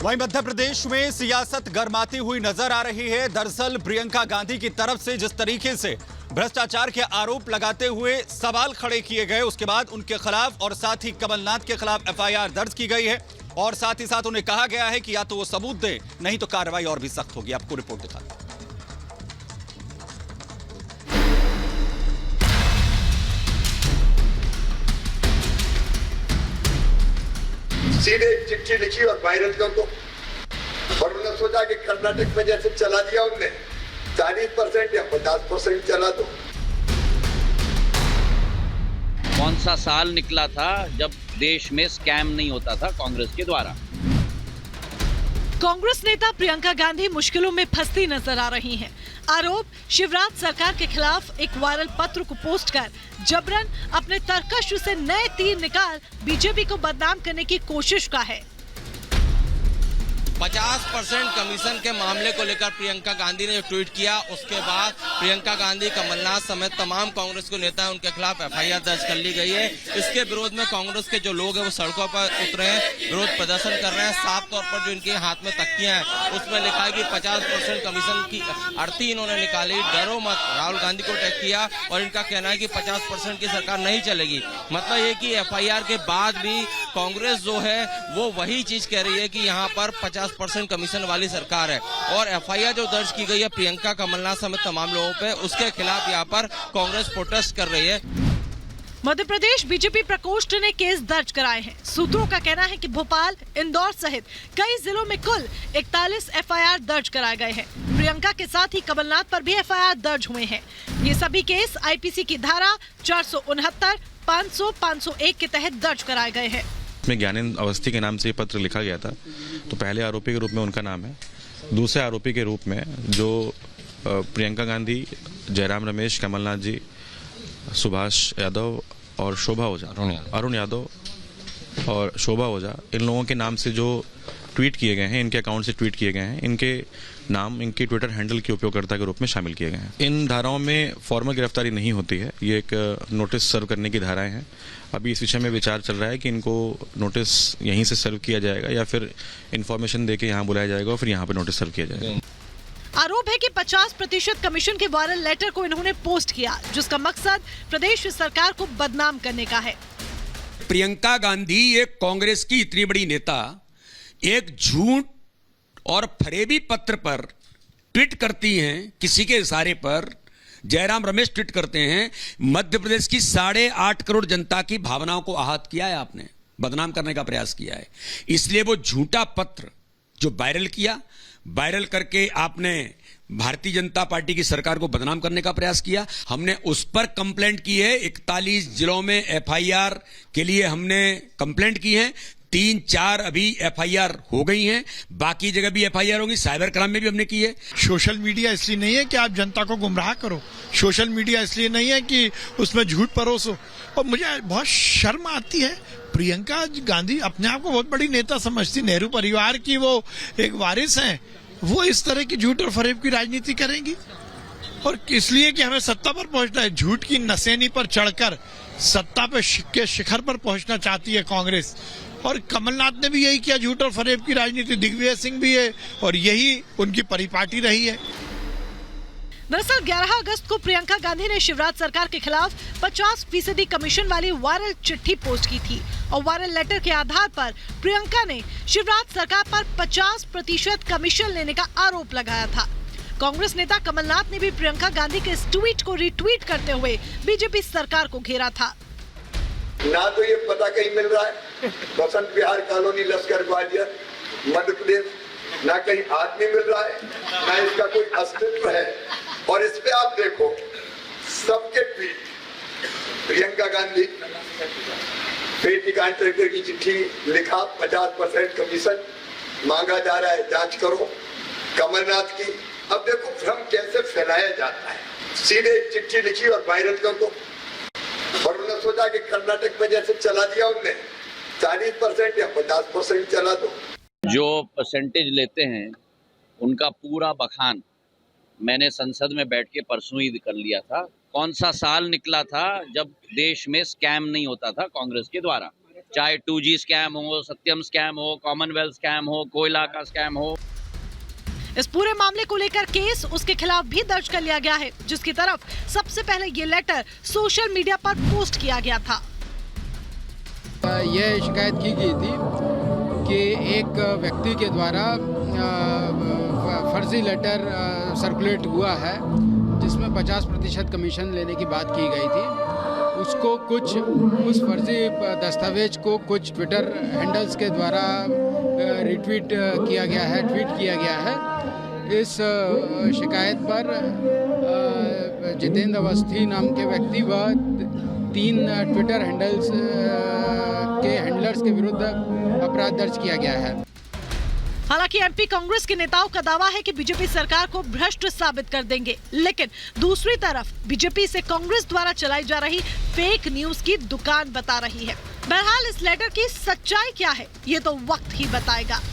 वहीं मध्य प्रदेश में सियासत गर्माती हुई नजर आ रही है। दरअसल प्रियंका गांधी की तरफ से जिस तरीके से भ्रष्टाचार के आरोप लगाते हुए सवाल खड़े किए गए, उसके बाद उनके खिलाफ और साथ ही कमलनाथ के खिलाफ एफआईआर दर्ज की गई है और साथ ही साथ उन्हें कहा गया है कि या तो वो सबूत दे, नहीं तो कार्रवाई और भी सख्त होगी। आपको रिपोर्ट दिखाते हैं। सीधे चिट्ठी लिखी और वायरल कर दो। और उन्होंने सोचा कि कर्नाटक में जैसे चला दिया उनने 40% या 50% चला दो। कौन सा साल निकला था जब देश में स्कैम नहीं होता था कांग्रेस के द्वारा। कांग्रेस नेता प्रियंका गांधी मुश्किलों में फंसती नजर आ रही हैं। आरोप शिवराज सरकार के खिलाफ एक वायरल पत्र को पोस्ट कर जबरन अपने तरकश से नए तीर निकाल बीजेपी को बदनाम करने की कोशिश का है। 50% कमीशन के मामले को लेकर प्रियंका गांधी ने ट्वीट किया, उसके बाद प्रियंका गांधी, कमलनाथ समेत तमाम कांग्रेस के नेता हैं, उनके खिलाफ एफआईआर दर्ज कर ली गई है। इसके विरोध में कांग्रेस के जो लोग हैं वो सड़कों पर उतरे हैं, विरोध प्रदर्शन कर रहे हैं। साफ तौर पर जो इनके हाथ में तख्तियां हैं उसमें लिखा है कि 50% कमीशन की अर्थी इन्होंने निकाली, डरो मत, राहुल गांधी को टैग किया और इनका कहना है कि 50% की सरकार नहीं चलेगी। मतलब ये कि एफआईआर के बाद भी कांग्रेस जो है वो वही चीज कह रही है कि यहाँ पर 50% कमीशन वाली सरकार है और एफआईआर जो दर्ज की गई है प्रियंका, कमलनाथ समेत तमाम लोगों पे, उसके खिलाफ यहाँ पर कांग्रेस प्रोटेस्ट कर रही है। मध्य प्रदेश बीजेपी प्रकोष्ठ ने केस दर्ज कराए हैं। सूत्रों का कहना है कि भोपाल, इंदौर सहित कई जिलों में कुल 41 एफआईआर दर्ज कराए गए हैं। प्रियंका के साथ ही कमलनाथ पर भी एफआईआर दर्ज हुए हैं। ये सभी केस आईपीसी की धारा 469, 500, 501 के तहत दर्ज कराए गए हैं। इसमें ज्ञानेंद्र अवस्थी के नाम से पत्र लिखा गया था, तो पहले आरोपी के रूप में उनका नाम है। दूसरे आरोपी के रूप में जो प्रियंका गांधी, जयराम रमेश, कमलनाथ जी, सुभाष यादव और शोभा ओझा, अरुण यादव और शोभा ओझा, इन लोगों के नाम से जो ट्वीट किए गए हैं, इनके अकाउंट से ट्वीट किए गए हैं, इनके नाम इनके ट्विटर हैंडल के उपयोगकर्ता के रूप में शामिल किए गए हैं। इन धाराओं में फॉर्मल गिरफ्तारी नहीं होती है, ये एक नोटिस सर्व करने की धाराएं हैं। अभी इस विषय में विचार चल रहा है कि इनको नोटिस यहीं से सर्व किया जाएगा या फिर इन्फॉर्मेशन देके यहाँ बुलाया जाएगा और फिर यहाँ पे नोटिस सर्व किया जाएगा। आरोप है कि 50% कमीशन के वायरल लेटर को इन्होंने पोस्ट किया, जिसका मकसद प्रदेश सरकार को बदनाम करने का है। प्रियंका गांधी एक कांग्रेस की इतनी बड़ी नेता एक झूठ और फरेबी पत्र पर ट्वीट करती हैं, किसी के इशारे पर जयराम रमेश ट्वीट करते हैं। मध्य प्रदेश की 8.5 करोड़ जनता की भावनाओं को आहत किया है, आपने बदनाम करने का प्रयास किया है। इसलिए वो झूठा पत्र जो वायरल किया, वायरल करके आपने भारतीय जनता पार्टी की सरकार को बदनाम करने का प्रयास किया। हमने उस पर कंप्लेंट की है। 41 जिलों में एफआईआर के लिए हमने कंप्लेंट की है। 3-4 अभी एफआईआर हो गई हैं, बाकी जगह भी एफआईआर होगी। साइबर क्राइम में भी हमने की है। सोशल मीडिया इसलिए नहीं है कि आप जनता को गुमराह करो, सोशल मीडिया इसलिए नहीं है कि उसमें झूठ परोसो। और मुझे बहुत शर्म आती है, प्रियंका गांधी अपने आप को बहुत बड़ी नेता समझती, नेहरू परिवार की वो एक वारिस हैं, वो इस तरह की झूठ और फरेब की राजनीति करेंगी। और इसलिए कि हमें सत्ता पर पहुंचना है, झूठ की नसेनी पर चढ़कर सत्ता पे शिखर पर पहुंचना चाहती है कांग्रेस। और कमलनाथ ने भी यही किया, झूठ और फरेब की राजनीति। दिग्विजय सिंह भी है और यही उनकी परिपाटी रही है। दरअसल 11 अगस्त को प्रियंका गांधी ने शिवराज सरकार के खिलाफ 50% कमीशन वाली वायरल चिट्ठी पोस्ट की थी और वायरल लेटर के आधार पर प्रियंका ने शिवराज सरकार पर 50% कमीशन लेने का आरोप लगाया था। कांग्रेस नेता कमलनाथ ने भी प्रियंका गांधी के इस ट्वीट को रिट्वीट करते हुए बीजेपी सरकार को घेरा था। ना तो ये पता कहीं मिल रहा है, बसंत विहार कॉलोनी, लश्कर ग्वालियर, मध्य प्रदेश, ना कहीं आदमी मिल रहा है, ना इसका कोई अस्तित्व है। और इस पे आप देखो सबके ट्वीट, प्रियंका गांधी बेटी कॉन्ट्रैक्टर की चिट्ठी लिखा, 50% कमीशन मांगा जा रहा है, जांच करो। कमलनाथ की, अब देखो भ्रम कैसे फैलाया जाता है। सीधे चिट्ठी लिखी और वायरल कर दो। और उन्होंने सोचा कि कर्नाटक में जैसे चला दिया उनने 40% या 50% चला दो। जो परसेंटेज लेते हैं उनका पूरा बखान मैंने संसद में बैठ के परसों ही कर लिया था। कौन सा साल निकला था जब देश में स्कैम नहीं होता था कांग्रेस के द्वारा। चाहे 2G स्कैम हो, सत्यम स्कैम हो, कॉमनवेल्थ स्कैम हो, कोयला का स्कैम हो। इस पूरे मामले को लेकर केस उसके खिलाफ भी दर्ज कर लिया गया है, जिसकी तरफ सबसे पहले ये लेटर सोशल मीडिया पर पोस्ट किया गया था। यह शिकायत की गई थी कि एक व्यक्ति के द्वारा फर्जी लेटर सर्कुलेट हुआ है, जिसमें 50% कमीशन लेने की बात की गई थी। उसको उस फर्जी दस्तावेज को कुछ ट्विटर हैंडल्स के द्वारा रिट्वीट किया गया है, ट्वीट किया गया है। इस शिकायत पर जितेंद्र अवस्थी नाम के व्यक्ति व 3 ट्विटर हैंडल्स के हैंडलर्स के विरुद्ध अपराध दर्ज किया गया है। हालांकि एमपी कांग्रेस के नेताओं का दावा है कि बीजेपी सरकार को भ्रष्ट साबित कर देंगे, लेकिन दूसरी तरफ बीजेपी से कांग्रेस द्वारा चलाई जा रही फेक न्यूज की दुकान बता रही है। बहरहाल इस लेटर की सच्चाई क्या है, ये तो वक्त ही बताएगा।